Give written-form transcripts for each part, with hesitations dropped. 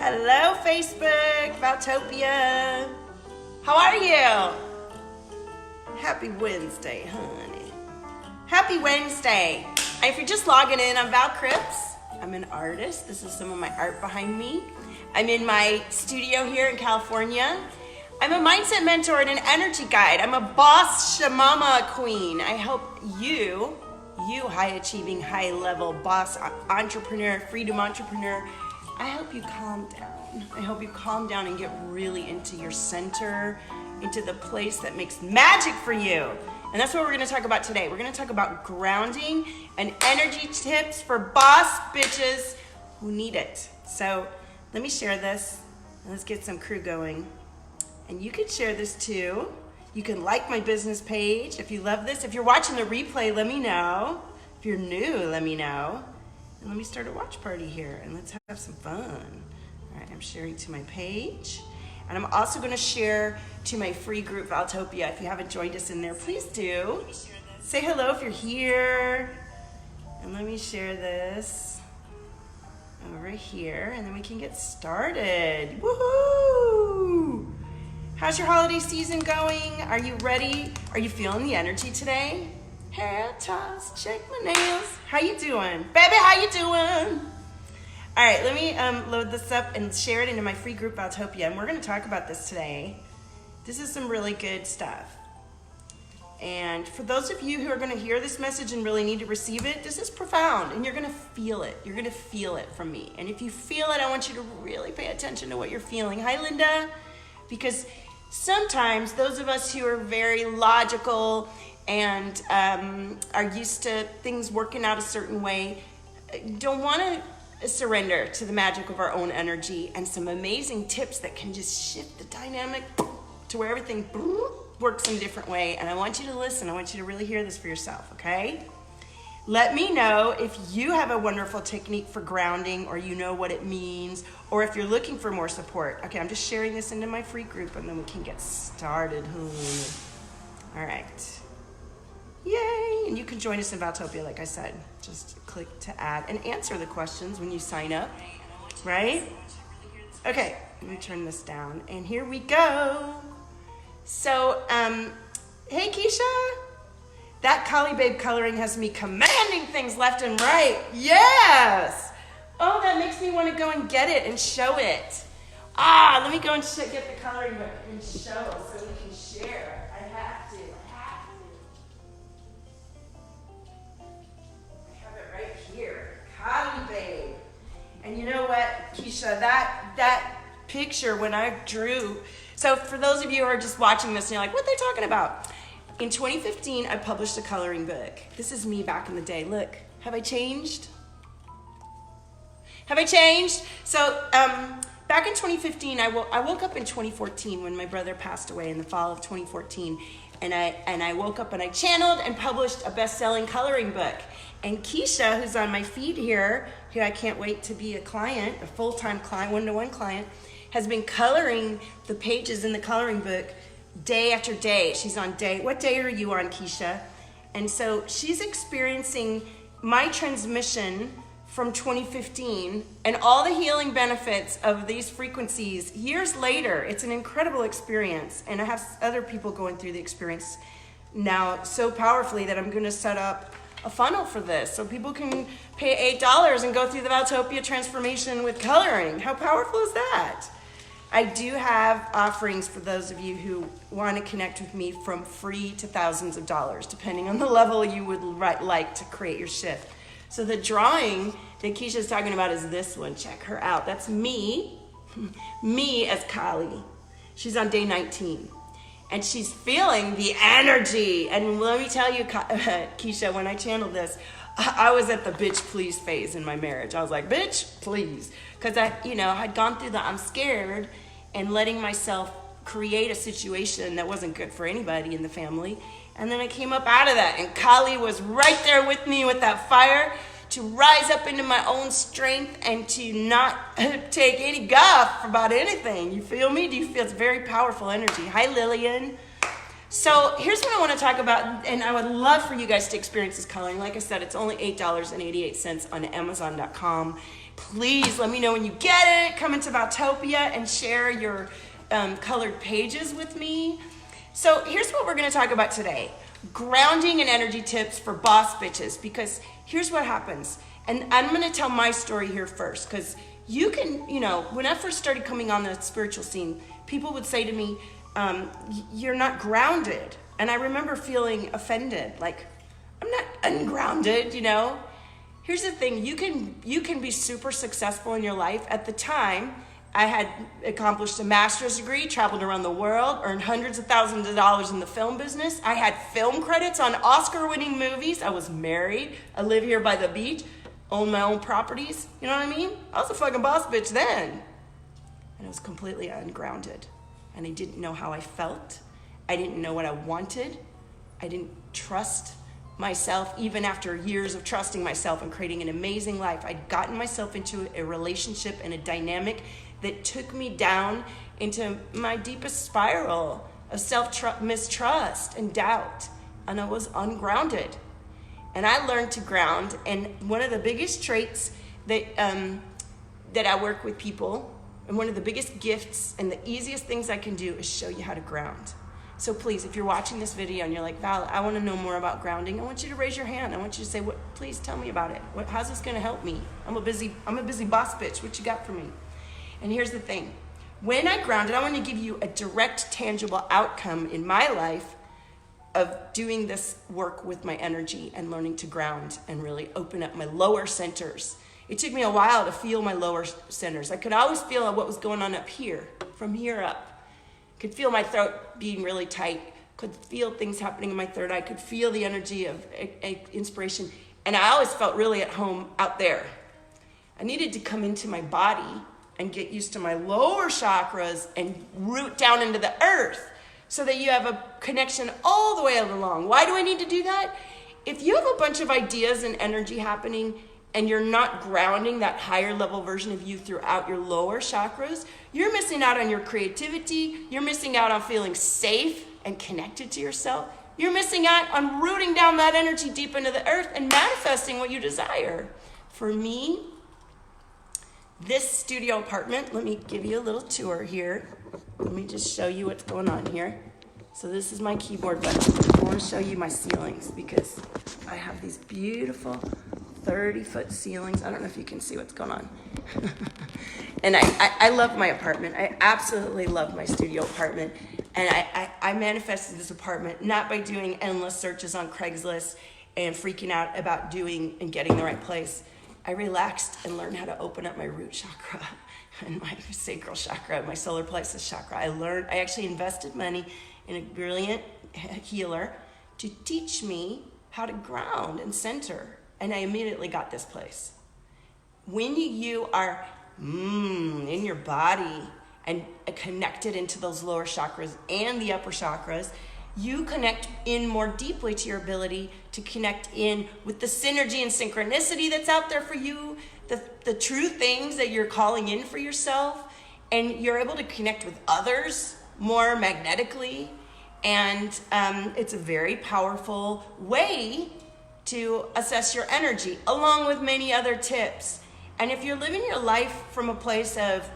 Hello, Facebook, Valtopia. How are you? Happy Wednesday, honey. Happy Wednesday. And if you're just logging in, I'm Val Cripps. I'm an artist. This is some of my art behind me. I'm in my studio here in California. I'm a mindset mentor and an energy guide. I'm a boss shamama queen. I help you high achieving, high level boss entrepreneur, freedom entrepreneur. I help you calm down. I help you calm down and get really into your center, into the place that makes magic for you. And that's what we're gonna talk about today. We're gonna talk about grounding and energy tips for boss bitches who need it. So let me share this. Let's get some crew going. And you can share this too. You can like my business page if you love this. If you're watching the replay, let me know. If you're new, let me know. And let me start a watch party here and let's have some fun. All right, I'm sharing to my page. And I'm also gonna share to my free group, Valtopia. If you haven't joined us in there, please do. Say hello if you're here. And let me share this over here and then we can get started. Woohoo! How's your holiday season going? Are you ready? Are you feeling the energy today? Hair toss, check my nails. How you doing? Baby, how you doing? All right, let me load this up and share it into my free group, Valtopia, and we're gonna talk about this today. This is some really good stuff. And for those of you who are gonna hear this message and really need to receive it, this is profound, and you're gonna feel it. You're gonna feel it from me. And if you feel it, I want you to really pay attention to what you're feeling. Hi, Linda. Because sometimes those of us who are very logical and are used to things working out a certain way don't want to surrender to the magic of our own energy and some amazing tips that can just shift the dynamic to where everything works in a different way. And I want you to listen. I want you to really hear this for yourself, okay? Let me know if you have a wonderful technique for grounding or you know what it means, or if you're looking for more support. Okay, I'm just sharing this into my free group and then we can get started. All right. Yay! And you can join us in Valtopia, like I said. Just click to add and answer the questions when you sign up, right? Okay, let me turn this down. And here we go. So, hey, Keisha. That Collie Babe coloring has me commanding things left and right. Yes! Oh, that makes me want to go and get it and show it. Let me go and get the coloring book and show so we can share. I have to. I have it right here. Collie Babe. And you know what, Keisha, that picture when I drew, so for those of you who are just watching this and you're like, what are they talking about? In 2015, I published a coloring book. This is me back in the day. Look, have I changed? Have I changed? So back in 2015, I woke up in 2014 when my brother passed away in the fall of 2014. And I woke up and I channeled and published a best-selling coloring book. And Keisha, who's on my feed here, who I can't wait to be a client, a full-time client, one-to-one client, has been coloring the pages in the coloring book day after day. She's on day, what day are you on, Keisha? And so she's experiencing my transmission from 2015 and all the healing benefits of these frequencies years later. It's an incredible experience. And I have other people going through the experience now so powerfully that I'm gonna set up a funnel for this so people can pay $8 and go through the Valtopia transformation with coloring. How powerful is that? I do have offerings for those of you who want to connect with me from free to thousands of dollars, depending on the level you would like to create your shift. So the drawing that Keisha's talking about is this one. Check her out. That's me, me as Kali. She's on day 19. And she's feeling the energy. And let me tell you, Keisha, when I channeled this, I was at the bitch please phase in my marriage. I was like, bitch, please. Because I had gone through the I'm scared and letting myself create a situation that wasn't good for anybody in the family. And then I came up out of that and Kali was right there with me with that fire to rise up into my own strength and to not take any guff about anything. You feel me? Do you feel it's very powerful energy? Hi, Lillian. So here's what I want to talk about, and I would love for you guys to experience this coloring. Like I said, it's only $8.88 on Amazon.com. Please let me know when you get it. Come into Valtopia and share your colored pages with me. So here's what we're gonna talk about today. Grounding and energy tips for boss bitches, because here's what happens. And I'm gonna tell my story here first, because you can, you know, when I first started coming on the spiritual scene, people would say to me, you're not grounded. And I remember feeling offended, like, I'm not ungrounded, you know? Here's the thing, you can be super successful in your life. At the time, I had accomplished a master's degree, traveled around the world, earned hundreds of thousands of dollars in the film business. I had film credits on Oscar-winning movies. I was married. I live here by the beach, own my own properties. You know what I mean? I was a fucking boss bitch then. And I was completely ungrounded. And I didn't know how I felt. I didn't know what I wanted. I didn't trust myself, even after years of trusting myself and creating an amazing life. I'd gotten myself into a relationship and a dynamic that took me down into my deepest spiral of mistrust and doubt. And I was ungrounded. And I learned to ground. And one of the biggest traits that I work with people, and one of the biggest gifts and the easiest things I can do is show you how to ground. So please, if you're watching this video and you're like, Val, I want to know more about grounding, I want you to raise your hand. I want you to say, please tell me about it. How's this going to help me? I'm a busy boss bitch. What you got for me? And here's the thing. When I grounded, I want to give you a direct, tangible outcome in my life of doing this work with my energy and learning to ground and really open up my lower centers. It took me a while to feel my lower centers. I could always feel what was going on up here, from here up. Could feel my throat being really tight. Could feel things happening in my third eye. Could feel the energy of inspiration. And I always felt really at home out there. I needed to come into my body and get used to my lower chakras and root down into the earth so that you have a connection all the way along. Why do I need to do that? If you have a bunch of ideas and energy happening and you're not grounding that higher level version of you throughout your lower chakras, you're missing out on your creativity. You're missing out on feeling safe and connected to yourself. You're missing out on rooting down that energy deep into the earth and manifesting what you desire. For me, this studio apartment, let me give you a little tour here. Let me just show you what's going on here. So this is my keyboard button. I want to show you my ceilings because I have these beautiful 30-foot ceilings. I don't know if you can see what's going on. And I love my apartment. I absolutely love my studio apartment. And I manifested this apartment not by doing endless searches on Craigslist and freaking out about doing and getting the right place. I relaxed and learned how to open up my root chakra and my sacral chakra, my solar plexus chakra. I actually invested money in a brilliant healer to teach me how to ground and center. And I immediately got this place. When you are in your body and connected into those lower chakras and the upper chakras, you connect in more deeply to your ability to connect in with the synergy and synchronicity that's out there for you, the true things that you're calling in for yourself, and you're able to connect with others more magnetically. And it's a very powerful way to assess your energy, along with many other tips. And if you're living your life from a place of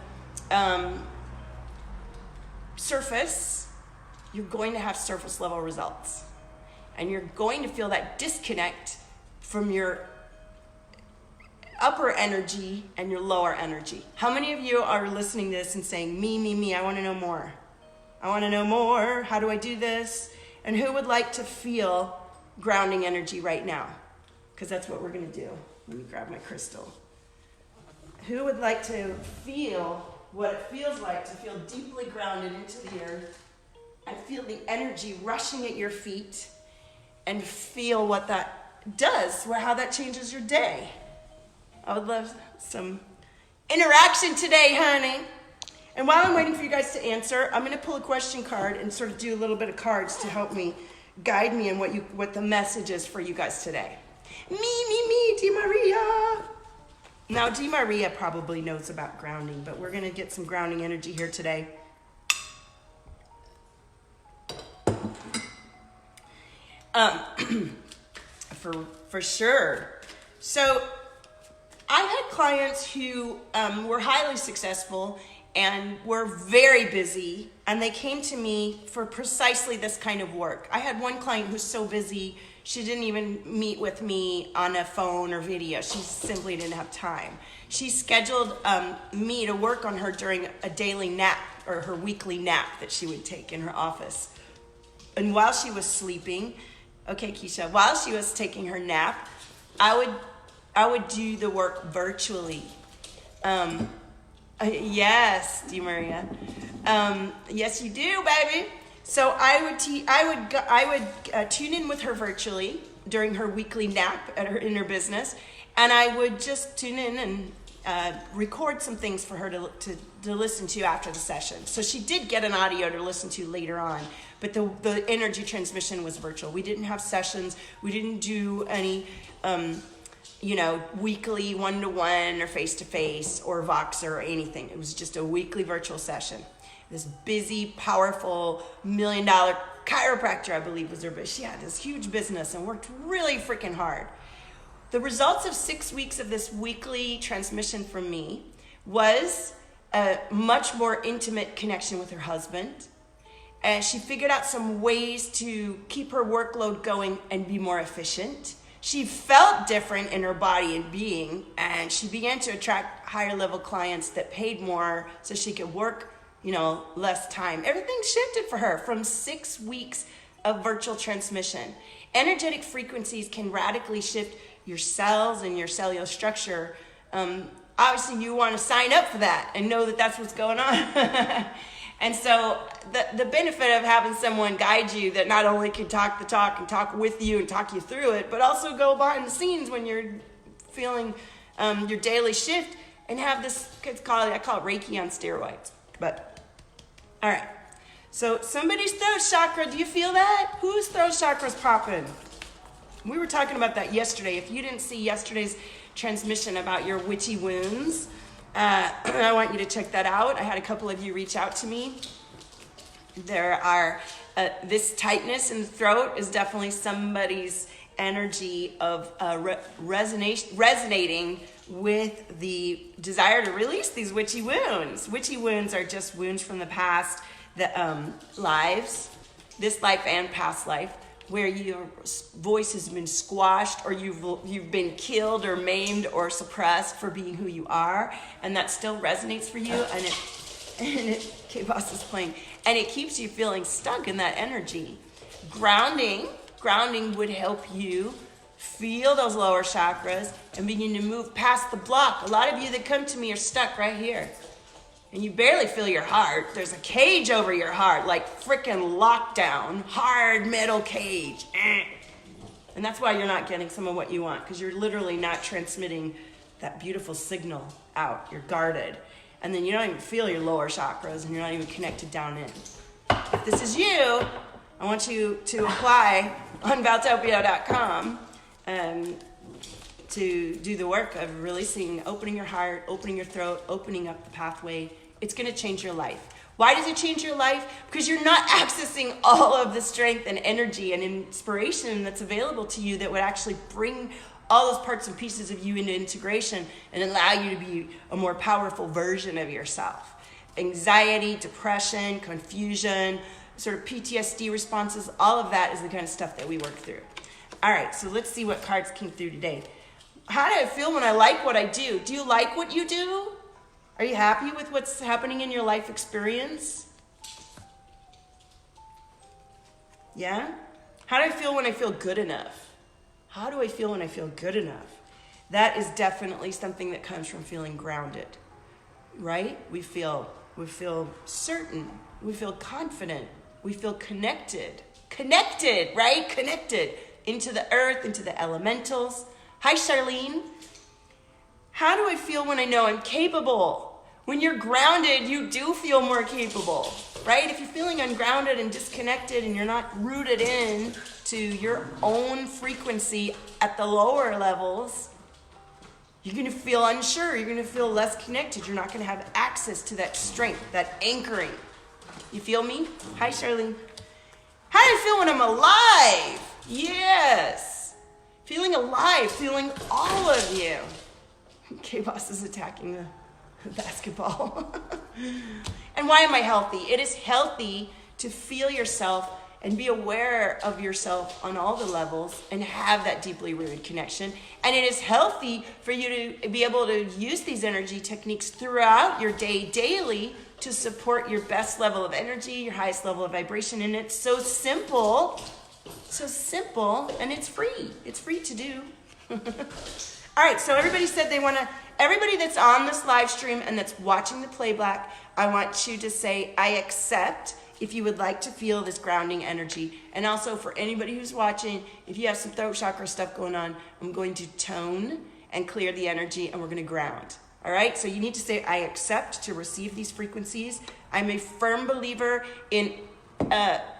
surface, you're going to have surface level results. And you're going to feel that disconnect from your upper energy and your lower energy. How many of you are listening to this and saying, me, I want to know more. I want to know more. How do I do this? And who would like to feel grounding energy right now? Because that's what we're going to do. Let me grab my crystal. Who would like to feel what it feels like to feel deeply grounded into the earth and feel the energy rushing at your feet and feel what that does, how that changes your day? I would love some interaction today, honey. And while I'm waiting for you guys to answer, I'm going to pull a question card and sort of do a little bit of cards to help me guide me in what the message is for you guys today. Me, Di Maria. Now, Di Maria probably knows about grounding, but we're going to get some grounding energy here today. For sure. So I had clients who were highly successful and were very busy, and they came to me for precisely this kind of work. I had one client who's so busy, she didn't even meet with me on a phone or video. She simply didn't have time. She scheduled me to work on her during a daily nap, or her weekly nap that she would take in her office. And while she was sleeping, okay, Keisha, while she was taking her nap, I would do the work virtually. Yes, DeMaria. Yes, you do, baby. So I would tune in with her virtually during her weekly nap in her business, and I would just tune in and record some things for her to listen to after the session. So she did get an audio to listen to later on, but the energy transmission was virtual. We didn't have sessions. We didn't do any weekly one-to-one or face-to-face or Voxer or anything. It was just a weekly virtual session. This busy, powerful, $1 million chiropractor, I believe was her, but she had this huge business and worked really freaking hard. The results of 6 weeks of this weekly transmission from me was a much more intimate connection with her husband. And she figured out some ways to keep her workload going and be more efficient. She felt different in her body and being, and she began to attract higher level clients that paid more so she could work, less time. Everything shifted for her from 6 weeks of virtual transmission. Energetic frequencies can radically shift your cells and your cellular structure. Obviously, you want to sign up for that and know that that's what's going on. And so the benefit of having someone guide you that not only can talk the talk and talk with you and talk you through it, but also go behind the scenes when you're feeling your daily shift and have this, I call it Reiki on steroids. But, all right. So somebody's throat chakra, do you feel that? Whose throat chakra's popping? We were talking about that yesterday. If you didn't see yesterday's transmission about your witchy wounds, I want you to check that out. I had a couple of you reach out to me. There are, this tightness in the throat is definitely somebody's energy of resonating with the desire to release these witchy wounds. Witchy wounds are just wounds from the past, lives, this life and past life, where your voice has been squashed, or you've been killed or maimed or suppressed for being who you are, and that still resonates for you, and K-Boss is playing, and it keeps you feeling stuck in that energy. Grounding would help you feel those lower chakras and begin to move past the block. A lot of you that come to me are stuck right here. And you barely feel your heart. There's a cage over your heart, like freaking lockdown, hard metal cage. And that's why you're not getting some of what you want, because you're literally not transmitting that beautiful signal out. You're guarded. And then you don't even feel your lower chakras, and you're not even connected down in. If this is you, I want you to apply on Valtopia.com to do the work of releasing, opening your heart, opening your throat, opening up the pathway. It's going to change your life. Why does it change your life? Because you're not accessing all of the strength and energy and inspiration that's available to you that would actually bring all those parts and pieces of you into integration and allow you to be a more powerful version of yourself. Anxiety, depression, confusion, sort of PTSD responses, all of that is the kind of stuff that we work through. All right, so let's see what cards came through today. How do I feel when I like what I do? Do you like what you do? Are you happy with what's happening in your life experience? Yeah? How do I feel when I feel good enough? How do I feel when I feel good enough? That is definitely something that comes from feeling grounded, right? We feel certain. We feel confident. We feel connected. Connected, right? Connected into the earth, into the elementals. Hi, Charlene. How do I feel when I know I'm capable? When you're grounded, you do feel more capable, right? If you're feeling ungrounded and disconnected and you're not rooted in to your own frequency at the lower levels, you're going to feel unsure. You're going to feel less connected. You're not going to have access to that strength, that anchoring. You feel me? Hi, Charlene. How do I feel when I'm alive? Yes. Feeling alive, feeling all of you. K-Boss is attacking the basketball. And why am I healthy? It is healthy to feel yourself and be aware of yourself on all the levels and have that deeply rooted connection. And it is healthy for you to be able to use these energy techniques throughout your day, daily, to support your best level of energy, your highest level of vibration. And it's so simple, and it's free. It's free to do. All right, so everybody said they want to, everybody that's on this live stream and that's watching the playback, I want you to say, I accept, if you would like to feel this grounding energy. And also for anybody who's watching, if you have some throat chakra stuff going on, I'm going to tone and clear the energy and we're going to ground. All right, so you need to say, I accept to receive these frequencies. I'm a firm believer in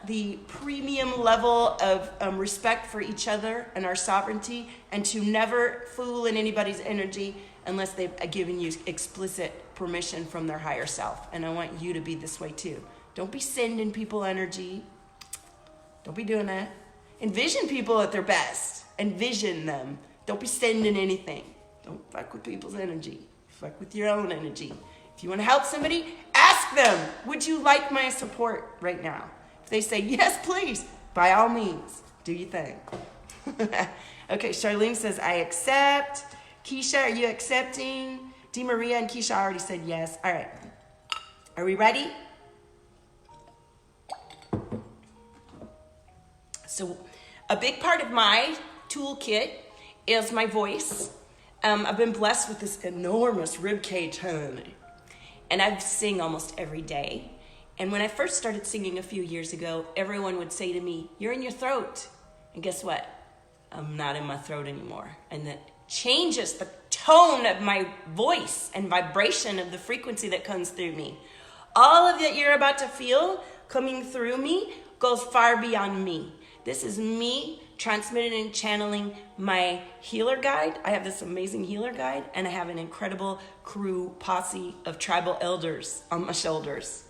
the premium level of respect for each other and our sovereignty, and to never fool in anybody's energy unless they've given you explicit permission from their higher self. And I want you to be this way too. Don't be sending people energy. Don't be doing that. Envision people at their best. Envision them. Don't be sending anything. Don't fuck with people's energy. Fuck with your own energy. If you want to help somebody, ask them, would you like my support right now? If they say, yes, please, by all means, do your thing. Okay, Charlene says, I accept. Keisha, are you accepting? Di Maria and Keisha already said yes. All right. Are we ready? So a big part of my toolkit is my voice. I've been blessed with this enormous rib cage, honey. And I sing almost every day. And when I first started singing a few years ago, everyone would say to me, you're in your throat. And guess what? I'm not in my throat anymore. And that changes the tone of my voice and vibration of the frequency that comes through me. All of that you're about to feel coming through me goes far beyond me. This is me transmitting and channeling my healer guide. I have this amazing healer guide, and I have an incredible crew posse of tribal elders on my shoulders.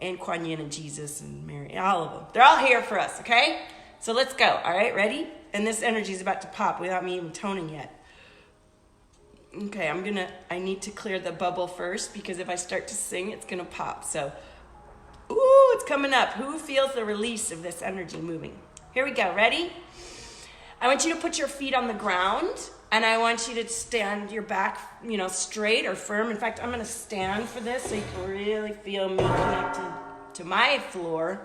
And Kuan Yin and Jesus and Mary, all of them. They're all here for us, okay? So let's go, all right? Ready? And this energy is about to pop without me even toning yet. Okay, I need to clear the bubble first, because if I start to sing, it's gonna pop. So, ooh, it's coming up. Who feels the release of this energy moving? Here we go, ready? I want you to put your feet on the ground, and I want you to stand your back, straight or firm. In fact, I'm gonna stand for this so you can really feel me connected to my floor.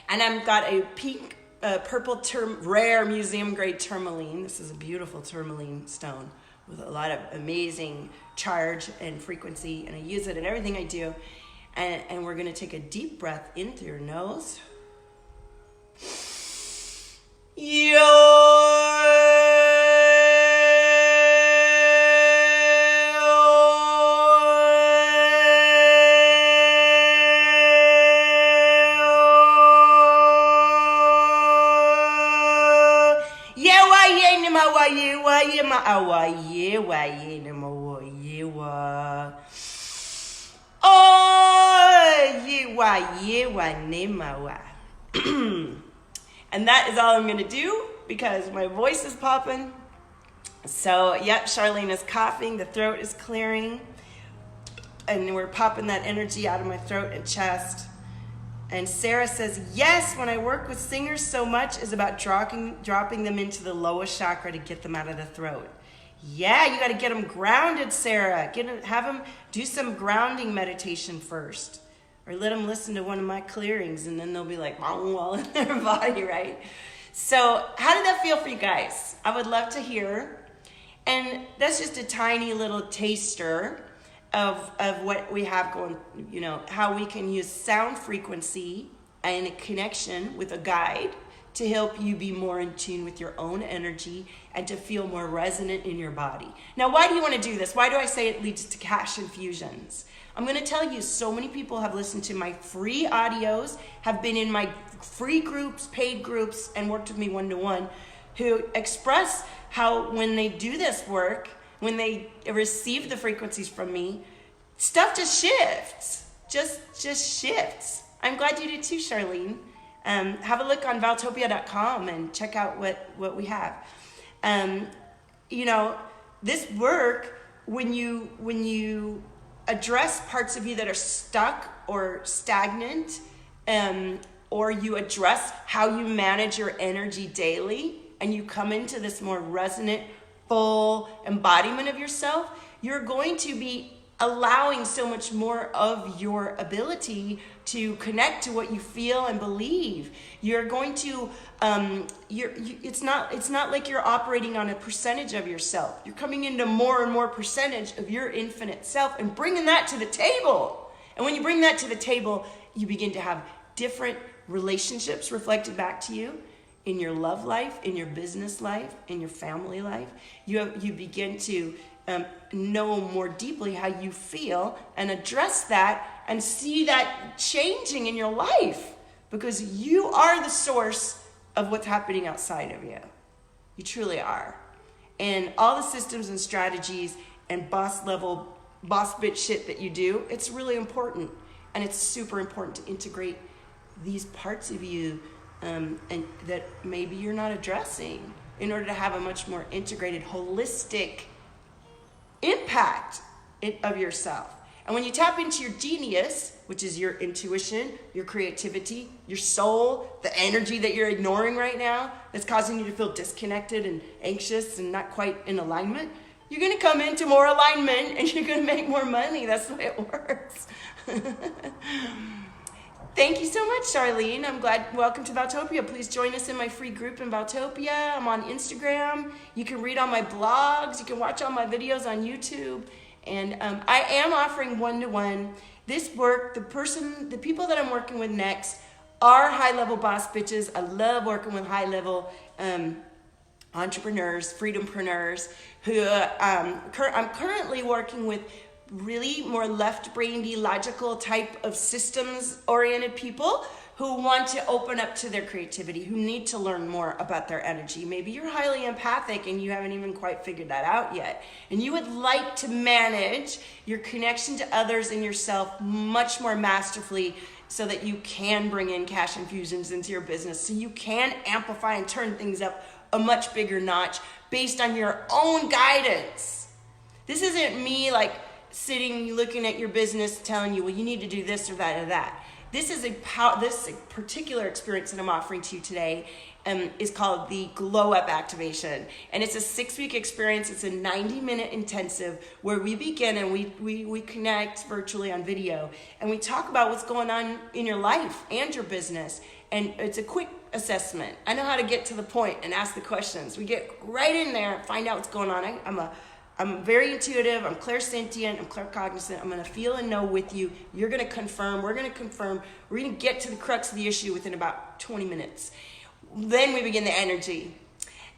And I've got a pink, purple, rare museum grade tourmaline. This is a beautiful tourmaline stone with a lot of amazing charge and frequency, and I use it in everything I do. And we're gonna take a deep breath in through your nose. And that is all I'm going to do because my voice is popping. So, yep, Charlene is coughing. The throat is clearing. And we're popping that energy out of my throat and chest. And Sarah says, yes, when I work with singers so much is about dropping them into the lowest chakra to get them out of the throat. Yeah, you got to get them grounded, Sarah. Have them do some grounding meditation first. Or let them listen to one of my clearings, and then they'll be like, all in their body, right? So how did that feel for you guys? I would love to hear. And that's just a tiny little taster of what we have going, how we can use sound frequency and a connection with a guide to help you be more in tune with your own energy and to feel more resonant in your body. Now, why do you want to do this? Why do I say it leads to cash infusions? I'm going to tell you, so many people have listened to my free audios, have been in my free groups, paid groups, and worked with me one-to-one, who express how when they do this work, when they receive the frequencies from me, stuff just shifts, just shifts. I'm glad you did too, Charlene. Have a look on Valtopia.com and check out what we have. this work, when you address parts of you that are stuck or stagnant, or you address how you manage your energy daily, and you come into this more resonant, full embodiment of yourself, you're going to be allowing so much more of your ability to connect to what you feel and believe. You're going to, it's not like you're operating on a percentage of yourself. You're coming into more and more percentage of your infinite self and bringing that to the table. And when you bring that to the table, you begin to have different relationships reflected back to you in your love life, in your business life, in your family life. You begin to know more deeply how you feel and address that and see that changing in your life, because you are the source of what's happening outside of you. You truly are. And all the systems and strategies and boss bitch shit that you do, it's really important. And it's super important to integrate these parts of you and that maybe you're not addressing in order to have a much more integrated, holistic impact of yourself. And when you tap into your genius, which is your intuition, your creativity, your soul, the energy that you're ignoring right now that's causing you to feel disconnected and anxious and not quite in alignment, you're going to come into more alignment and you're going to make more money. That's the way it works. Thank you so much, Charlene. I'm glad. Welcome to Valtopia. Please join us in my free group in Valtopia. I'm on Instagram. You can read all my blogs. You can watch all my videos on YouTube. And I am offering one-to-one. This work, the people that I'm working with next are high-level boss bitches. I love working with high-level entrepreneurs, freedompreneurs, who I'm currently working with really more left-brainy, logical type of systems-oriented people who want to open up to their creativity, who need to learn more about their energy. Maybe you're highly empathic and you haven't even quite figured that out yet. And you would like to manage your connection to others and yourself much more masterfully so that you can bring in cash infusions into your business, so you can amplify and turn things up a much bigger notch based on your own guidance. This isn't me like sitting looking at your business telling you, well, you need to do this or that or that. This is this particular experience that I'm offering to you today is called the Glow Up Activation. And it's a 6-week experience. It's a 90-minute intensive where we begin and we connect virtually on video. And we talk about what's going on in your life and your business. And it's a quick assessment. I know how to get to the point and ask the questions. We get right in there and find out what's going on. I'm very intuitive, I'm clairsentient, I'm claircognizant. I'm gonna feel and know with you. You're gonna confirm, we're gonna confirm. We're gonna get to the crux of the issue within about 20 minutes. Then we begin the energy.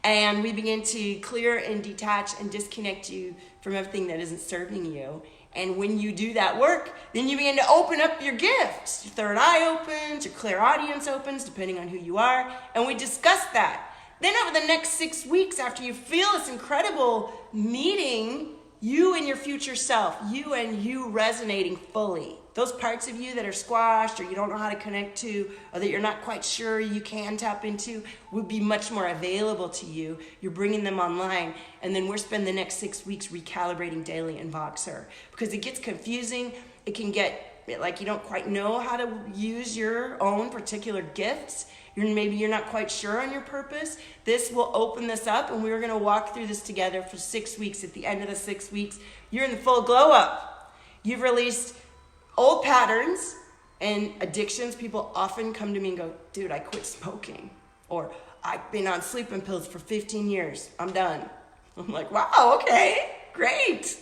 And we begin to clear and detach and disconnect you from everything that isn't serving you. And when you do that work, then you begin to open up your gifts. Your third eye opens, your clairaudience opens, depending on who you are. And we discuss that. Then over the next 6 weeks, after you feel this incredible meeting, you and your future self, you and you resonating fully. Those parts of you that are squashed or you don't know how to connect to or that you're not quite sure you can tap into will be much more available to you. You're bringing them online. And then we're spending the next 6 weeks recalibrating daily in Voxer because it gets confusing. It can get like you don't quite know how to use your own particular gifts. Maybe you're not quite sure on your purpose. This will open this up and we're gonna walk through this together for 6 weeks. At the end of the 6 weeks, you're in the full glow up. You've released old patterns and addictions. People often come to me and go, dude, I quit smoking. Or I've been on sleeping pills for 15 years, I'm done. I'm like, wow, okay, great.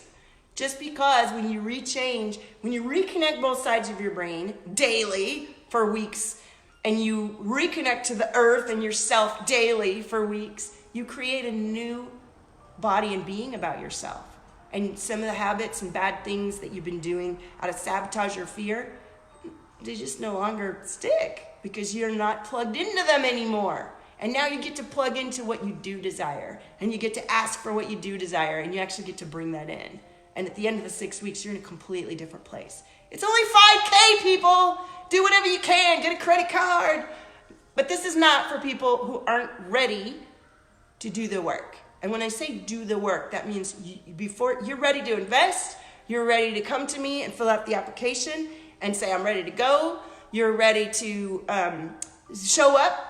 Just because when you when you reconnect both sides of your brain daily for weeks, and you reconnect to the earth and yourself daily for weeks, you create a new body and being about yourself. And some of the habits and bad things that you've been doing out of sabotage or fear, they just no longer stick because you're not plugged into them anymore. And now you get to plug into what you do desire. And you get to ask for what you do desire. And you actually get to bring that in. And at the end of the 6 weeks, you're in a completely different place. It's only 5K, people. Do whatever you can. Get a credit card. But this is not for people who aren't ready to do the work. And when I say do the work, that means before you're ready to invest, you're ready to come to me and fill out the application and say, I'm ready to go. You're ready to show up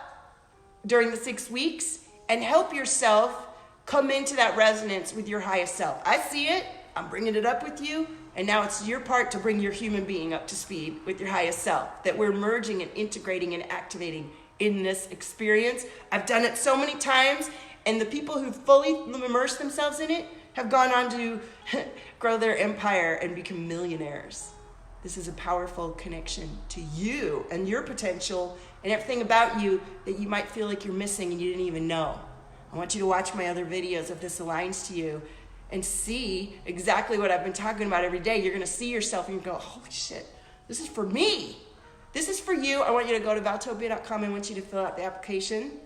during the 6 weeks and help yourself come into that resonance with your highest self. I see it. I'm bringing it up with you. And now it's your part to bring your human being up to speed with your highest self, that we're merging and integrating and activating in this experience. I've done it so many times, and the people who fully immerse themselves in it have gone on to grow their empire and become millionaires. This is a powerful connection to you and your potential and everything about you that you might feel like you're missing and you didn't even know. I want you to watch my other videos if this aligns to you and see exactly what I've been talking about every day. You're gonna see yourself and you go, holy shit, this is for me. This is for you. I want you to go to Valtopia.com. I want you to fill out the application.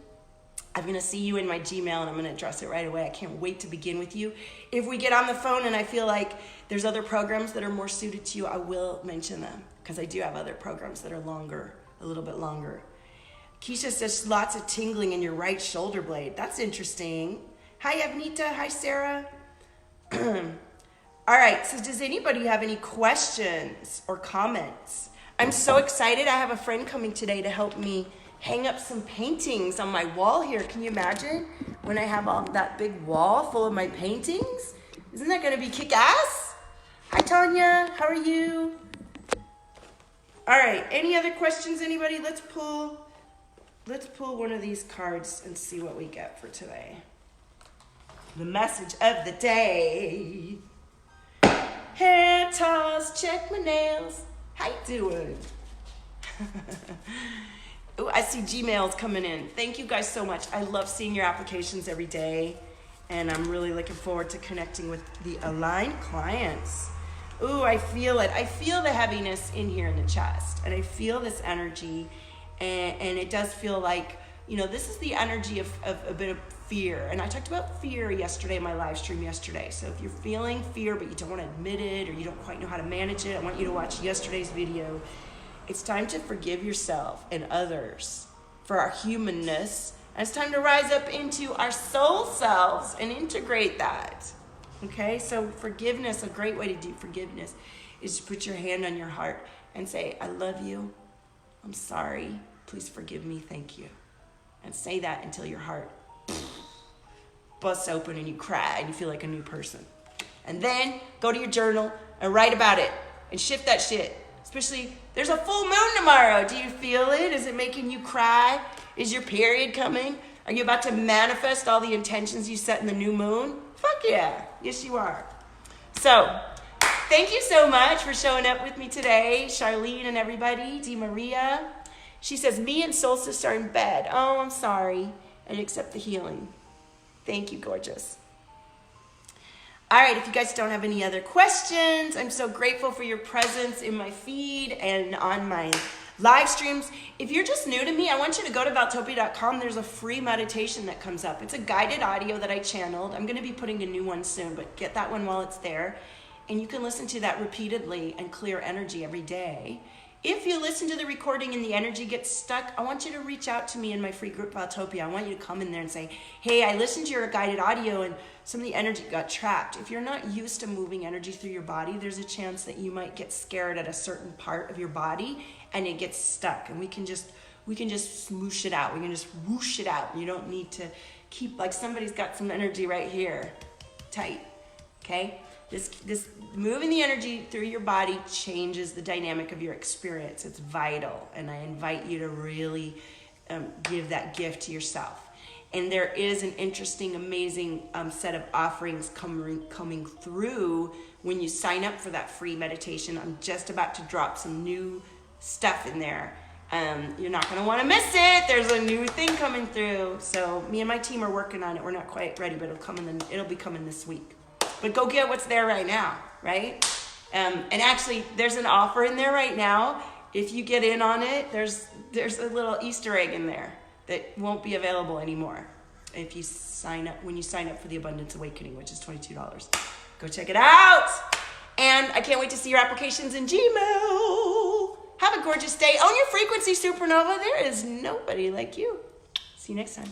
I'm gonna see you in my Gmail and I'm gonna address it right away. I can't wait to begin with you. If we get on the phone and I feel like there's other programs that are more suited to you, I will mention them because I do have other programs that are longer, a little bit longer. Keisha says lots of tingling in your right shoulder blade. That's interesting. Hi, Avnita. Hi, Sarah. All right, so does anybody have any questions or comments? I'm so excited. I have a friend coming today to help me hang up some paintings on my wall here. Can you imagine when I have all that big wall full of my paintings? Isn't that gonna be kick-ass? Hi, Tanya, how are you? All right, any other questions, anybody? Let's pull one of these cards and see what we get for today. The message of the day. Hair toss, check my nails. How you doing? Ooh, I see Gmails coming in. Thank you guys so much. I love seeing your applications every day. And I'm really looking forward to connecting with the aligned clients. Ooh, I feel it. I feel the heaviness in here in the chest. And I feel this energy. And it does feel like, you know, this is the energy of a bit of fear. And I talked about fear yesterday in my live stream yesterday. So if you're feeling fear, but you don't want to admit it, or you don't quite know how to manage it, I want you to watch yesterday's video. It's time to forgive yourself and others for our humanness. And it's time to rise up into our soul selves and integrate that. Okay, so forgiveness, a great way to do forgiveness is to put your hand on your heart and say, I love you. I'm sorry. Please forgive me. Thank you. And say that until your heart busts open and you cry and you feel like a new person. And then go to your journal and write about it and shift that shit. Especially, there's a full moon tomorrow. Do you feel it? Is it making you cry? Is your period coming? Are you about to manifest all the intentions you set in the new moon? Fuck yeah. Yes, you are. So, thank you so much for showing up with me today. Charlene and everybody. Di Maria. She says, me and Solstice are in bed. Oh, I'm sorry. And accept the healing. Thank you, gorgeous. All right, if you guys don't have any other questions, I'm so grateful for your presence in my feed and on my live streams. If you're just new to me, I want you to go to Valtopia.com. There's a free meditation that comes up. It's a guided audio that I channeled. I'm going to be putting a new one soon, but get that one while it's there. And you can listen to that repeatedly and clear energy every day. If you listen to the recording and the energy gets stuck, I want you to reach out to me in my free group, Valtopia. I want you to come in there and say, hey, I listened to your guided audio and some of the energy got trapped. If you're not used to moving energy through your body, there's a chance that you might get scared at a certain part of your body and it gets stuck. And we can just smoosh it out. We can just whoosh it out. You don't need to keep, like somebody's got some energy right here, tight, okay? This moving the energy through your body changes the dynamic of your experience. It's vital, and I invite you to really give that gift to yourself. And there is an interesting, amazing set of offerings coming through when you sign up for that free meditation. I'm just about to drop some new stuff in there. You're not going to want to miss it. There's a new thing coming through. So me and my team are working on it. We're not quite ready, but it'll be coming this week. But go get what's there right now, right? And actually, there's an offer in there right now. If you get in on it, there's a little Easter egg in there that won't be available anymore if you sign up, when you sign up for the Abundance Awakening, which is $22. Go check it out. And I can't wait to see your applications in Gmail. Have a gorgeous day. Own your frequency, Supernova. There is nobody like you. See you next time.